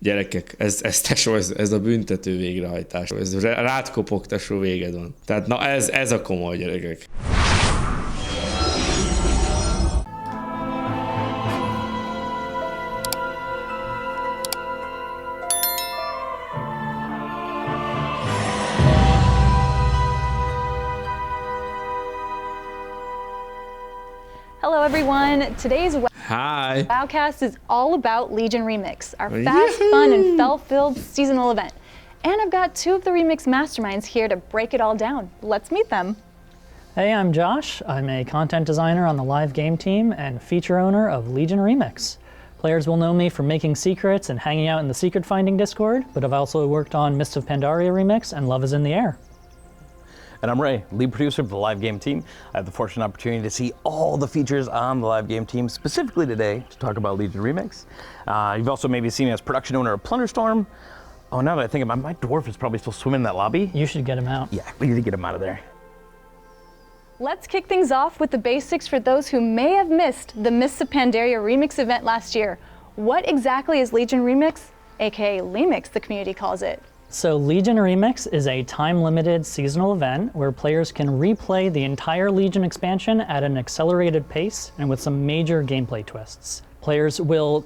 Gyerekek, ez a büntető végrehajtás. Ez rád kopog, tesó, véged van. Tehát na ez a komoly, gyerekek. Hello everyone, today's Hi. WoWCast is all about Legion Remix, our fast, fun, and fel-filled seasonal event. And I've got two of the Remix masterminds here to break it all down. Let's meet them. Hey, I'm Josh. I'm a content designer on the live game team and feature owner of Legion Remix. Players will know me for making secrets and hanging out in the secret finding Discord, but I've also worked on Mists of Pandaria Remix and Love is in the Air. And I'm Ray, lead producer of the live game team. I have the fortunate opportunity to see all the features on the live game team, specifically today to talk about Legion Remix. You've also maybe seen me as production owner of Plunderstorm. Oh, now that I think about it, my dwarf is probably still swimming in that lobby. You should get him out. Yeah, we need to get him out of there. Let's kick things off with the basics for those who may have missed the Mists of Pandaria Remix event last year. What exactly is Legion Remix, aka Lemix, the community calls it? So Legion Remix is a time-limited seasonal event where players can replay the entire Legion expansion at an accelerated pace and with some major gameplay twists. Players will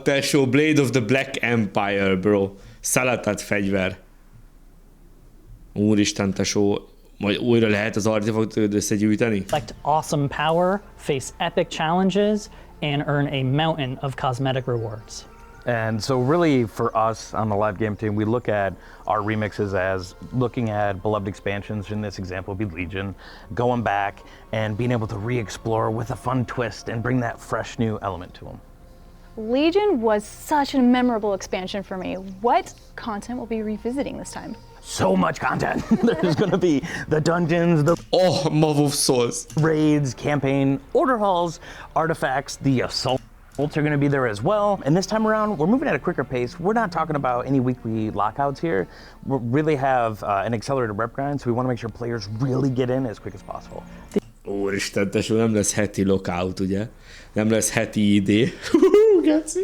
tesó, Blade of the Black Empire, bro. Szeletet fegyver. Úristen, tesó, majd újra lehet az artefaktot összegyűjteni? collect awesome power, face epic challenges, and earn a mountain of cosmetic rewards. And so really for us on the live game team, we look at our remixes as looking at beloved expansions. In this example would be Legion, going back and being able to re-explore with a fun twist and bring that fresh new element to them. Legion was such a memorable expansion for me. What content will be revisiting this time? So much content. There's gonna be the dungeons, the Maw of Souls. raids, campaign, order halls, artifacts, the assaults are going to be there as well. And this time around, we're moving at a quicker pace. We're not talking about any weekly lockouts here. We really have an accelerated rep grind, so we want to make sure players really get in as quick as possible. Úristen, tesó, nem lesz heti lockout, ugye? Nem lesz heti ID. Geci.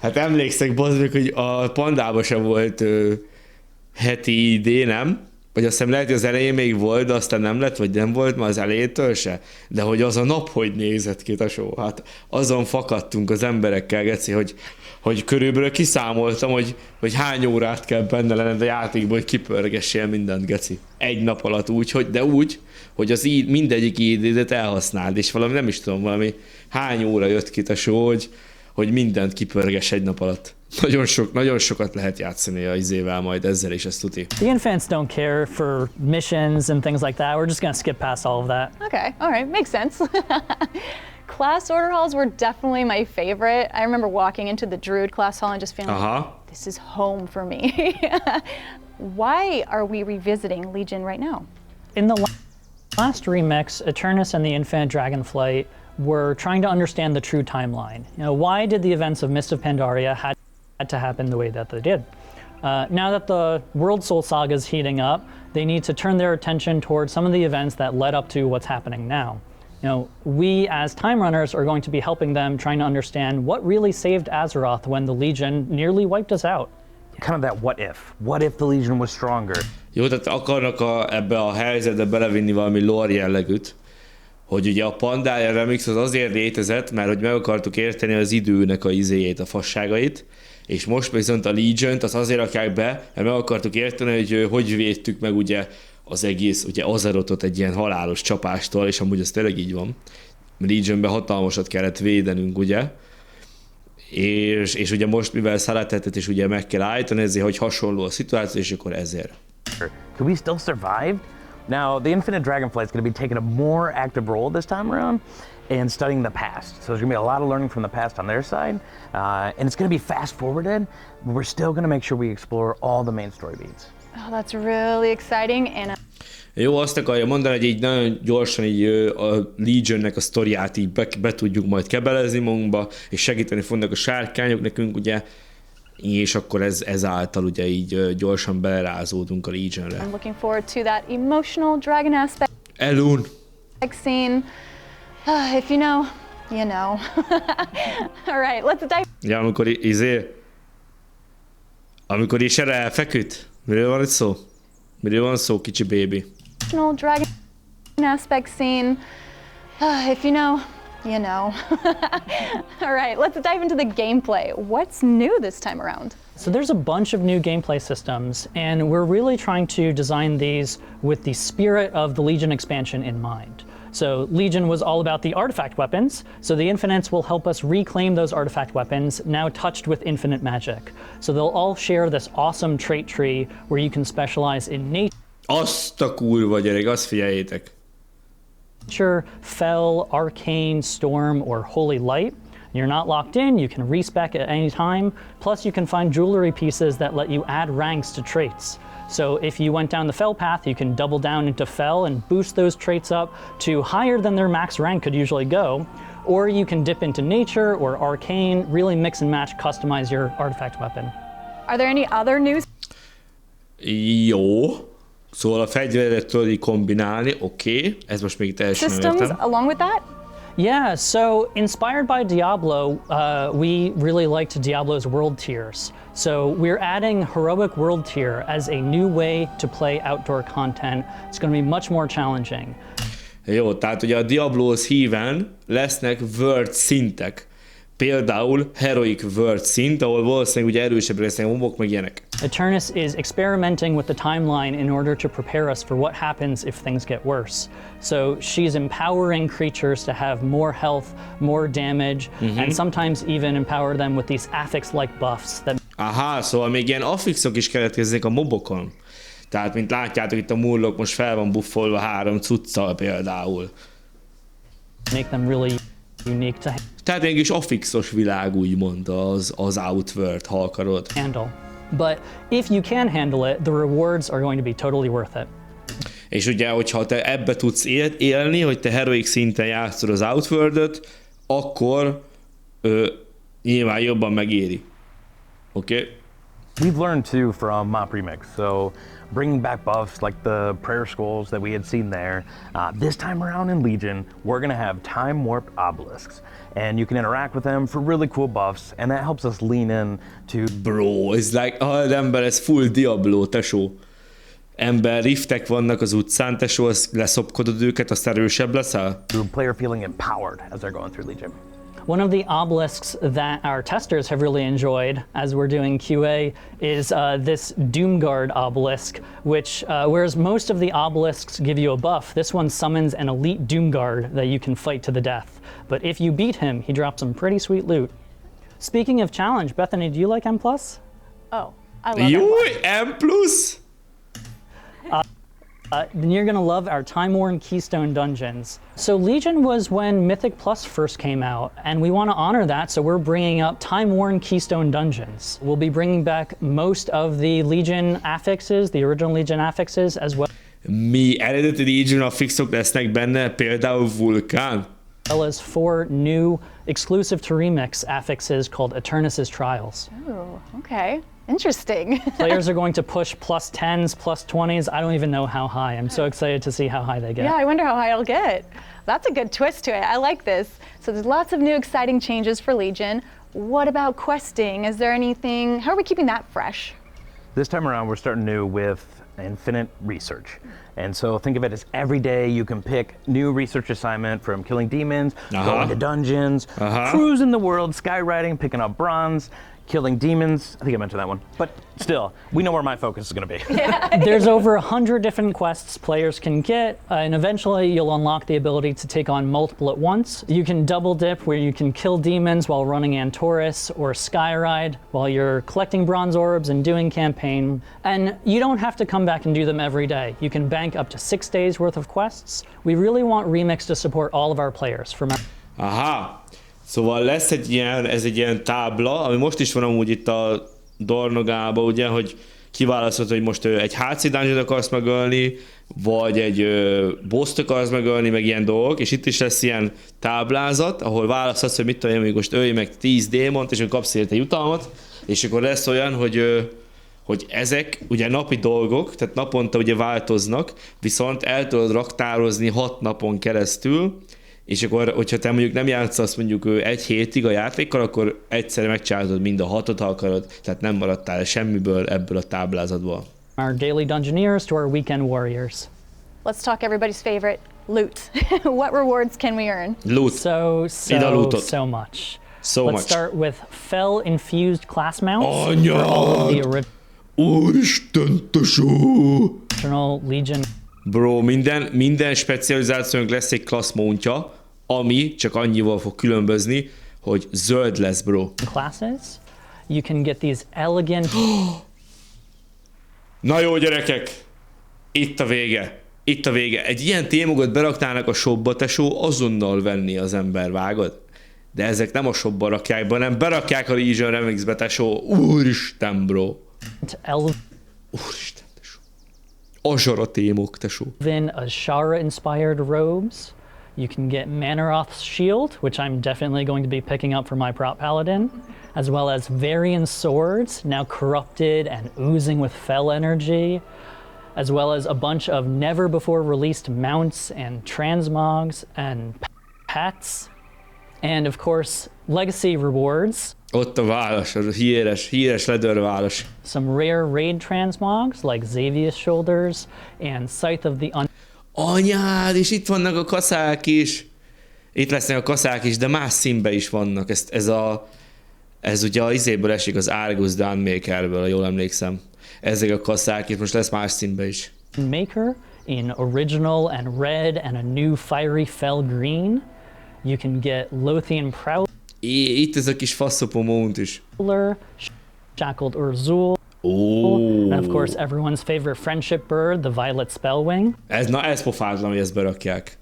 Hát emlékszek, bazd meg, hogy a Pandában sem volt heti ID, nem? Vagy azt hiszem lehet, hogy az elején még volt, de aztán nem lett, vagy nem volt már az elejétől se. De hogy az a nap hogy nézett ki, tesó? Hát azon fakadtunk az emberekkel, geci, hogy körülbelül kiszámoltam, hogy hány órát kell benne lenned a játékból, hogy kipörgessél mindent, geci. Egy nap alatt úgy, hogy az mindegyik ID-et elhasználd, és valami nem is tudom, valami hány óra jött ki, tesó, hogy mindent kipörges egy nap alatt. Nagyon sokat lehet játszani a izével majd ezzel is, ezt tuti. The infants don't care for missions and things like that. We're just gonna skip past all of that. Okay, all right, makes sense. Class order halls were definitely my favorite. I remember walking into the Druid class hall and just feeling like, this is home for me. Why are we revisiting Legion right now? In the last remix, Eternus and the Infinite Dragonflight were trying to understand the true timeline. You know, why did the events of Mists of Pandaria had to happen the way that they did? Now that the World Soul Saga is heating up, they need to turn their attention towards some of the events that led up to what's happening now. You know, we as time runners are going to be helping them trying to understand what really saved Azeroth when the Legion nearly wiped us out. Kind of that what if. What if the Legion was stronger? Jó, tehát akarnak ebbe a helyzetbe belevinni valami lore jellegűt, hogy ugye a Pandaria Remix az azért létezett, mert hogy meg akartuk érteni az időnek a izéjét, a fasságait, és most viszont a Legiont az azért rakják be, mert meg akartuk érteni, hogy védtük meg ugye az egész, ugye Azerothot egy ilyen halálos csapástól, és amúgy ez tényleg így van. Legionben hatalmasat kellett védenünk, ugye? És ugye most, mivel szeletetet is ugye meg kell állítani, ezért, hogy hasonló a szituáció, és akkor ezért. Can we still survive? Now, the Infinite Dragonflight is going to be taking a more active role this time around and studying the past. So there's going to be a lot of learning from the past on their side, and it's going to be fast-forwarded, but we're still going to make sure we explore all the main story beats. Oh, that's really exciting. And Jó, azt akarja mondani, hogy így nagyon gyorsan így a Legionnek a sztoriát így be tudjuk majd kebelezni magunkba, és segíteni fognak a sárkányok nekünk, ugye, és akkor ezáltal ugye így gyorsan belerázódunk a Legionre. I'm looking forward to that emotional dragon aspect. Elun! Scene. If you know, you know. All right, let's dive. Ja, amikor Amikor is erre elfeküdt? Miről van itt szó? Miről van szó, kicsi baby? Dragon aspect scene. If you know, you know. All right, let's dive into the gameplay. What's new this time around? So there's a bunch of new gameplay systems, and we're really trying to design these with the spirit of the Legion expansion in mind. So Legion was all about the artifact weapons, so the Infinites will help us reclaim those artifact weapons, now touched with infinite magic. So they'll all share this awesome trait tree where you can specialize in Azt a kurva gyerek, azt figyeljétek. nature, fell, arcane, storm, or holy light. You're not locked in, you can respec at any time, plus you can find jewelry pieces that let you add ranks to traits. So if you went down the fell path, you can double down into fell and boost those traits up to higher than their max rank could usually go, or you can dip into nature or arcane, really mix and match, customize your artifact weapon. Are there any other news? Jó. Szóval a fegyveret tudod így kombinálni, oké. Ez most még teljesen nem Systems értem. along with that? Yeah, so inspired by Diablo, we really liked Diablo's world tiers. So we're adding heroic world tier as a new way to play outdoor content. It's going to be much more challenging. Jó, tehát ugye a Diablohoz híven lesznek world szintek. Például heroic world szint, ahol valószínűleg ugye erősebb lesznek mobok, meg ilyenek. Eternus is experimenting with the timeline in order to prepare us for what happens if things get worse. So she's empowering creatures to have more health, more damage, and sometimes even empower them with these affix-like buffs that Aha, szóval még ilyen affixok is keletkeznek a mobokon. Tehát, mint látjátok, itt a murlok most fel van buffolva 3 cuccal például. make them really unique to Tehát egy kis affixos világ úgymond az Outworld, ha akarod. handle. But if you can handle it, the rewards are going to be totally worth it. És ugye, hogyha te ebbe tudsz élni, hogy te heroic szinten játszod az Outworld-öt, akkor nyilván jobban megéri. Oké? Okay? We've learned too from Mop Remix, so bringing back buffs like the prayer skulls that we had seen there. This time around in Legion, we're gonna have time warped obelisks, and you can interact with them for really cool buffs, and that helps us lean in to. Bro, ez like, ember, ez full Diablo, tesó. Ember, riftek vannak az utcán, tesó, azt leszopkodod őket, azt erősebb leszel? Player feeling empowered as they're going through Legion. One of the obelisks that our testers have really enjoyed as we're doing QA is this Doomguard obelisk, which whereas most of the obelisks give you a buff, this one summons an elite Doomguard that you can fight to the death. But if you beat him, he drops some pretty sweet loot. Speaking of challenge, Bethany, do you like M+? Oh, I love Jó, it. M+? Then you're gonna love our time-worn Keystone dungeons. So Legion was when Mythic Plus first came out, and we want to honor that, so we're bringing up time-worn Keystone dungeons. We'll be bringing back most of the Legion affixes, the original Legion affixes, as well Mi eredeti Legion affixok lesznek benne, például vulkán? as 4 new exclusive to Remix affixes called Eternus's Trials. Ooh, okay. Interesting. Players are going to push plus 10s, plus 20s. I don't even know how high. I'm so excited to see how high they get. Yeah, I wonder how high it'll get. That's a good twist to it. I like this. So there's lots of new exciting changes for Legion. What about questing? Is there anything, how are we keeping that fresh? This time around, we're starting new with infinite research. And so think of it as every day you can pick new research assignment from killing demons, going to dungeons, cruising the world, skywriting, picking up bronze, killing demons. I think I mentioned that one. But still, we know where my focus is going to be. There's over 100 different quests players can get, and eventually you'll unlock the ability to take on multiple at once. You can double dip where you can kill demons while running Antorus, or skyride while you're collecting bronze orbs and doing campaign. And you don't have to come back and do them every day. You can bank up to 6 days worth of quests. We really want Remix to support all of our players. Aha. Szóval lesz ez egy ilyen tábla, ami most is van amúgy itt a Dornogában, ugye, hogy kiválasztod, hogy most egy HC dungeon akarsz megölni, vagy egy boss-t akarsz megölni, meg ilyen dolgok, és itt is lesz ilyen táblázat, ahol választhatsz, hogy mit tudom én, most ölj meg 10 démont, és akkor kapsz érte jutalmat, és akkor lesz olyan, hogy ezek ugye napi dolgok, tehát naponta ugye változnak, viszont el tudod raktározni 6 napon keresztül, és akkor, hogyha te mondjuk nem játszasz mondjuk egy hétig a játékkal, akkor egyszerre megcsinálod mind a 6-ot, ha akarod, tehát nem maradtál semmiből ebből a táblázatból. Our daily dungeoneers to our weekend warriors. Let's talk everybody's favorite, loot. What rewards can we earn? Loot. So much. Let's start with fel-infused class mounts for all of the Úristen, original Legion. Bro, minden specializációnk lesz egy class mountja, ami csak annyival fog különbözni, hogy zöld lesz, bro. Classes, you can get these elegant... Na jó, gyerekek! Itt a vége. Itt a vége. Egy ilyen témogot beraknának a shopba, tesó, azonnal venni az ember, vágod? De ezek nem a shopba rakják be, hanem berakják a Legion Remixbe, tesó. Úristen, bro. Úristen, tesó. Azsara témok, tesó. Then Ashara-inspired robes. You can get Manaroth's shield, which I'm definitely going to be picking up for my prop paladin, as well as Varian swords, now corrupted and oozing with fel energy, as well as a bunch of never before released mounts and transmogs and pets, and of course legacy rewards. Ott a válasz, a híres ledörválasz. Some rare raid transmogs like Xavier's Shoulders and Scythe of the Anyád, és itt vannak a kaszák is. Itt lesznek a kaszák is, de más színben is vannak. Ez ugye az izéből esik, az Argus Dawnmakerből, ha jól emlékszem. Ezek a kaszák, és most lesz más színben is. Maker in original and red and a new fiery fel green. You can get Lothian Prowler. Itt ez a kis faszopó mount is. Shackled Urzul. Oh. And of course everyone's favorite friendship bird, the Violet Spellwing. Ez pofátlan, hogy ezt berakják.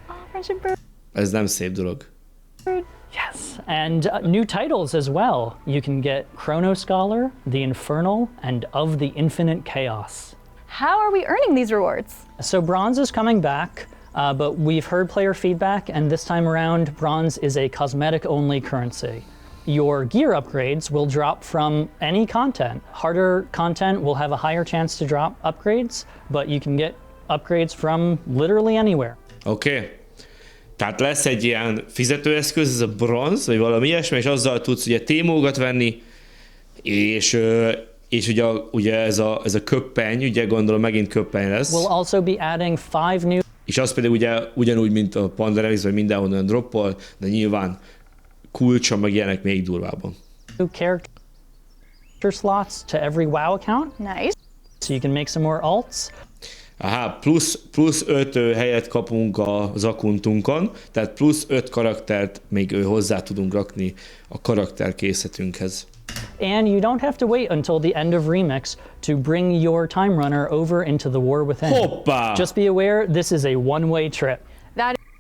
Oh, friendship bird. Ez nem szép dolog. Yes, and new titles as well. You can get Chrono Scholar, the Infernal, and of the Infinite Chaos. How are we earning these rewards? So bronze is coming back, but we've heard player feedback, and this time around, bronze is a cosmetic-only currency. Your gear upgrades will drop from any content. Harder content will have a higher chance to drop upgrades, but you can get upgrades from literally anywhere. Oké. Tehát lesz egy ilyen fizetőeszköz, ez a bronz, vagy valami ilyesmi, és azzal tudsz ugye Tmogot venni, és ugye ez a köppeny, ugye gondolom megint köppeny lesz. We'll also be adding 5 new... És az pedig ugye ugyanúgy, mint a Panda Remix, vagy mindenhonnan droppol, de nyilván kulcsa meg ilyenek még durvában. New character slots to every WoW account. Nice. So you can make some more alts. Aha, plusz 5 helyet kapunk az akuntunkon, tehát plusz 5 karaktert még hozzá tudunk rakni a karakterkészletünkhez. And you don't have to wait until the end of Remix to bring your Time Runner over into the war within. Hoppá! Just be aware, this is a one-way trip.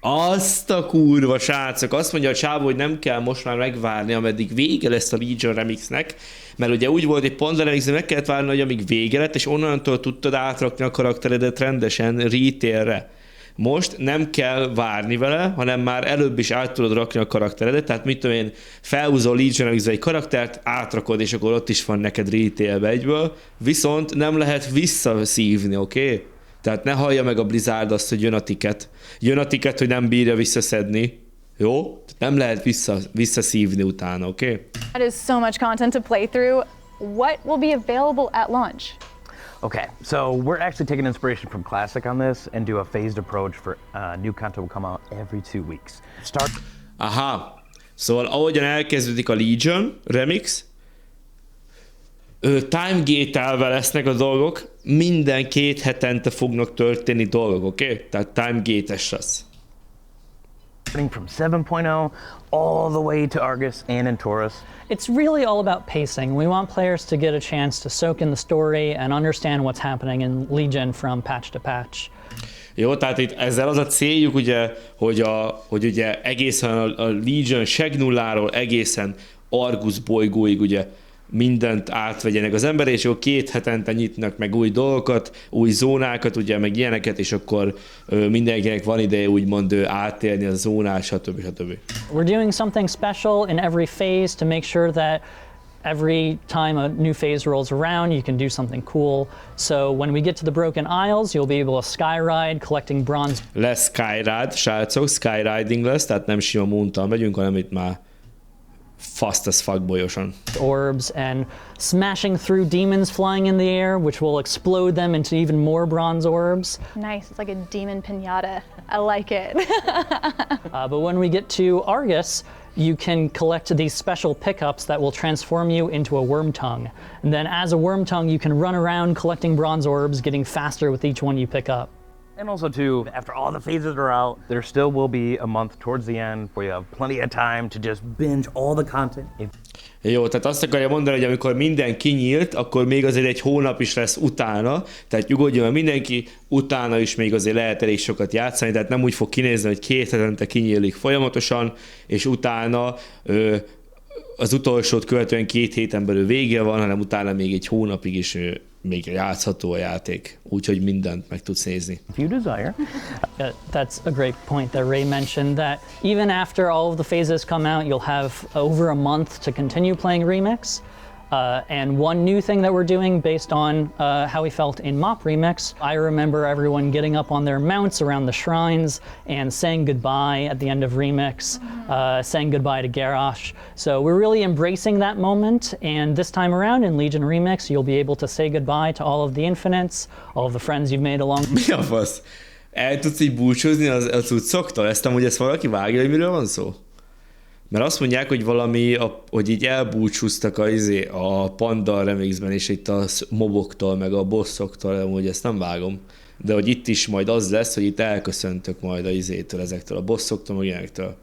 Azt a kurva, srácok! Azt mondja a csávó, hogy nem kell most már megvárni, ameddig vége lesz a Legion Remixnek, mert ugye úgy volt egy Panda Remix, hogy meg kellett várni, hogy amíg vége lett, és onnantól tudtad átrakni a karakteredet rendesen retailre. Most nem kell várni vele, hanem már előbb is át tudod rakni a karakteredet, tehát mit tudom én, felhúzol Legion Remixbe egy karaktert, átrakod, és akkor ott is van neked retailbe egyből, viszont nem lehet visszaszívni, oké? Tehát ne hallja meg a Blizzard azt, hogy jön a ticket. Jön a ticket, hogy nem bírja visszaszedni. Jó? Nem lehet visszaszívni utána, oké? That is so much content to play through. What will be available at launch? Okay, so we're actually taking inspiration from Classic on this and do a phased approach for new content will come out every 2 weeks. Aha. Szóval ahogyan elkezdődik a Legion Remix, Timegate-elve lesznek a dolgok, minden 2 hetente fognak történni dolgok, oké? Tehát Timegate-es lesz. From 7.0 all the way to Argus and in Taurus. It's really all about pacing. We want players to get a chance to soak in the story and understand what's happening in Legion from patch to patch. Jó, tehát itt ezzel az a céljuk, ugye, hogy ugye egészen a Legion segnulláról egészen Argus bolygóig ugye mindent átvegyenek az ember, és 2 hetente nyitnak meg új dolgokat, új zónákat, ugye, meg ilyeneket, és akkor mindenkinek van ideje úgymond átélni a zónát, stb. We're doing something special in every phase to make sure that every time a new phase rolls around, you can do something cool. So when we get to the Broken Isles, you'll be able to skyride, collecting bronze. Lesz skyride, srácok, skyriding lesz, tehát nem sima moontal megyünk, hanem itt már fast as fuck bolyosan. Orbs and smashing through demons flying in the air, which will explode them into even more bronze orbs. Nice, it's like a demon piñata. I like it. But when we get to Argus, you can collect these special pickups that will transform you into a worm tongue. And then as a worm tongue, you can run around collecting bronze orbs, getting faster with each one you pick up. And also too, after all the phases are out, there still will be a month towards the end where you have plenty of time to just binge all the content. Jó, tehát azt akarja mondani, hogy amikor minden kinyílt, akkor még azért egy hónap is lesz utána, tehát nyugodjon, mert mindenki utána is még azért lehet elég sokat játszani, tehát nem úgy fog kinézni, hogy 2 hetente kinyílik folyamatosan, és utána az utolsót követően 2 héten belül vége van, hanem utána még egy hónapig is még játszható a játék, úgyhogy mindent meg tudsz nézni. If you desire. That's a great point that Ray mentioned, that even after all of the phases come out, you'll have over a month to continue playing Remix. And one new thing that we're doing based on how we felt in MOP Remix, I remember everyone getting up on their mounts around the shrines and saying goodbye at the end of Remix, saying goodbye to Garrosh. So we're really embracing that moment, and this time around in Legion Remix, you'll be able to say goodbye to all of the Infinites, all of the friends you've made along. Mi a fasz? El tudsz így búcsúzni az cuccoktól? Ezt amúgy ezt valaki vágja, hogy miről van szó? Mert azt mondják, hogy valami, hogy így elbúcsúztak a Panda remixben, és itt a moboktól, meg a bossoktól, amúgy ezt nem vágom. De hogy itt is majd az lesz, hogy itt elköszöntök majd ezektől a bossoktól, meg ilyenektől.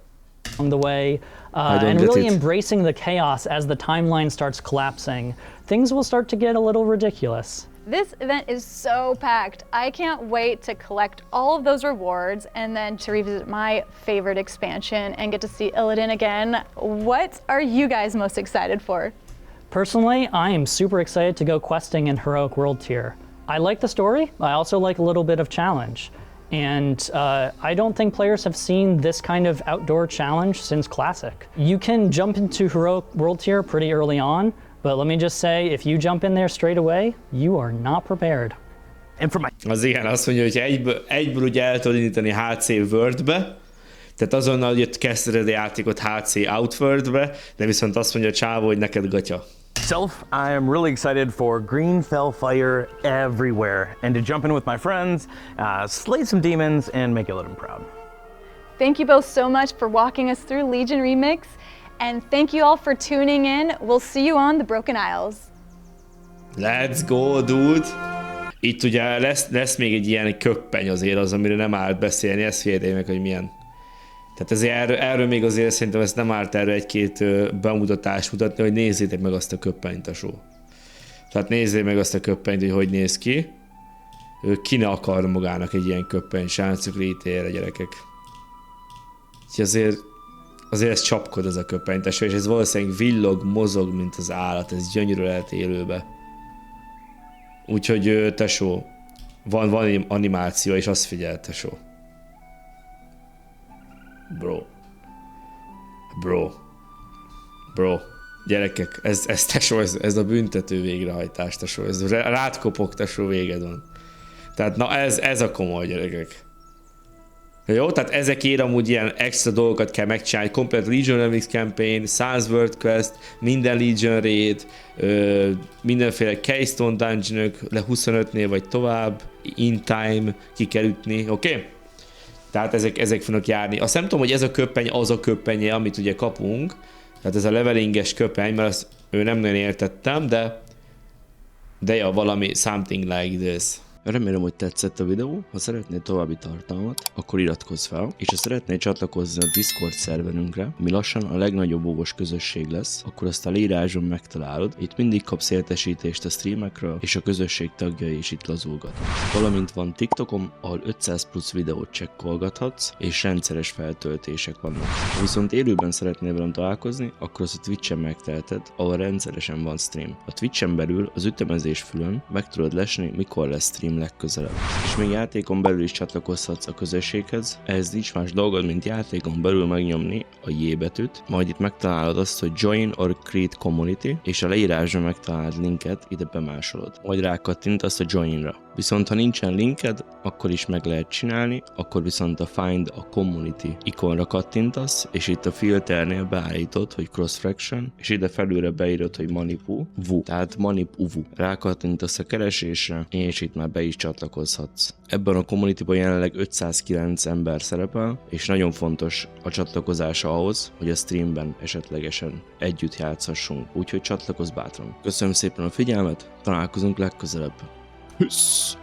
On the way, and really embracing the chaos as the timeline starts collapsing, things will start to get a little ridiculous. This event is so packed. I can't wait to collect all of those rewards and then to revisit my favorite expansion and get to see Illidan again. What are you guys most excited for? Personally, I am super excited to go questing in Heroic World Tier. I like the story. I also like a little bit of challenge. And I don't think players have seen this kind of outdoor challenge since Classic. You can jump into Heroic World Tier pretty early on, but let me just say, if you jump in there straight away, you are not prepared. Az igen, azt mondja, hogy egyből ugye el tudod indítani HC Worldbe, tehát azonnal jött kezdted a játékot HC Outworldbe, de viszont azt mondja a csávó, hogy neked gatya. I am really excited for green fire everywhere and to jump in with my friends, slay some demons, and make Illidan proud. Thank you both so much for walking us through Legion Remix, and thank you all for tuning in. We'll see you on the Broken Isles. Let's go, dude! Itt ugye lesz még egy ilyen köppeny azért az, amire nem árt beszélni, ezt figyeljétek meg, hogy milyen. Tehát ezért erről még azért szerintem ezt nem árt erről egy-két bemutatást mutatni, hogy nézzétek meg azt a köppenyt, tesó. Tehát nézzétek meg azt a köppenyt, hogy néz ki. Ki ne akar magának egy ilyen köppeny, srácok, létére, gyerekek. Úgyhogy azért ez csapkod ez a köppeny, tesó, és ez valószínűleg villog, mozog, mint az állat, ez gyönyörű lehet élőbe. Úgyhogy tesó, van animáció, és azt figyel, tesó. Bro. Gyerekek, ez tesó, ez a büntető végrehajtás, tesó. Ez rád kopog, tesó, véged van. Tehát na ez a komoly, gyerekek. Jó, tehát ezekért amúgy ilyen extra dolgokat kell megcsinálni. Komplet Legion Remix Campaign, 100 World Quest, minden Legion Raid, mindenféle Keystone Dungeonök, le 25-nél vagy tovább, in time ki kell ütni, oké? Tehát ezek fognak járni. Azt nem tudom, hogy ez a köppeny az a köppenye, amit ugye kapunk. Tehát ez a levelinges köppeny, mert azt nem nagyon értettem, de ja, valami something like this. Remélem, hogy tetszett a videó. Ha szeretnél további tartalmat, akkor iratkozz fel, és ha szeretnél csatlakozni a Discord szerverünkre, ami lassan a legnagyobb WoW-os közösség lesz, akkor azt a leíráson megtalálod. Itt mindig kapsz értesítést a streamekről, és a közösség tagjai is itt lazulgatnak. Valamint van TikTokom, ahol 500 plusz videót csekkolgathatsz, és rendszeres feltöltések vannak. Ha viszont élőben szeretnél velem találkozni, akkor azt a Twitch-en megteheted, ahol rendszeresen van stream. A Twitch-en belül az ütemezés fülön meg tudod lesni, mikor lesz stream találkozunk legközelebb. És még játékon belül is csatlakozhatsz a közösséghez, ehhez nincs más dolgod, mint játékon belül megnyomni a J betűt, majd itt megtalálod azt, hogy Join or Create Community, és a leírásban megtalálod linket, ide bemásolod. Majd rákattintasz a Join-ra. Viszont ha nincsen linked, akkor is meg lehet csinálni, akkor viszont a Find a Community ikonra kattintasz, és itt a filternél beállítod, hogy Cross Fraction, és ide felülre beírod, hogy ManipulativeAttitude, tehát ManipulativeAttitude. Rákattintasz a keresésre, és itt már be is csatlakozhatsz. Ebben a communityban jelenleg 509 ember szerepel, és nagyon fontos a csatlakozása ahhoz, hogy a streamben esetlegesen együtt játszhassunk, úgyhogy csatlakozz bátran. Köszönöm szépen a figyelmet, találkozunk legközelebb. Hüssz!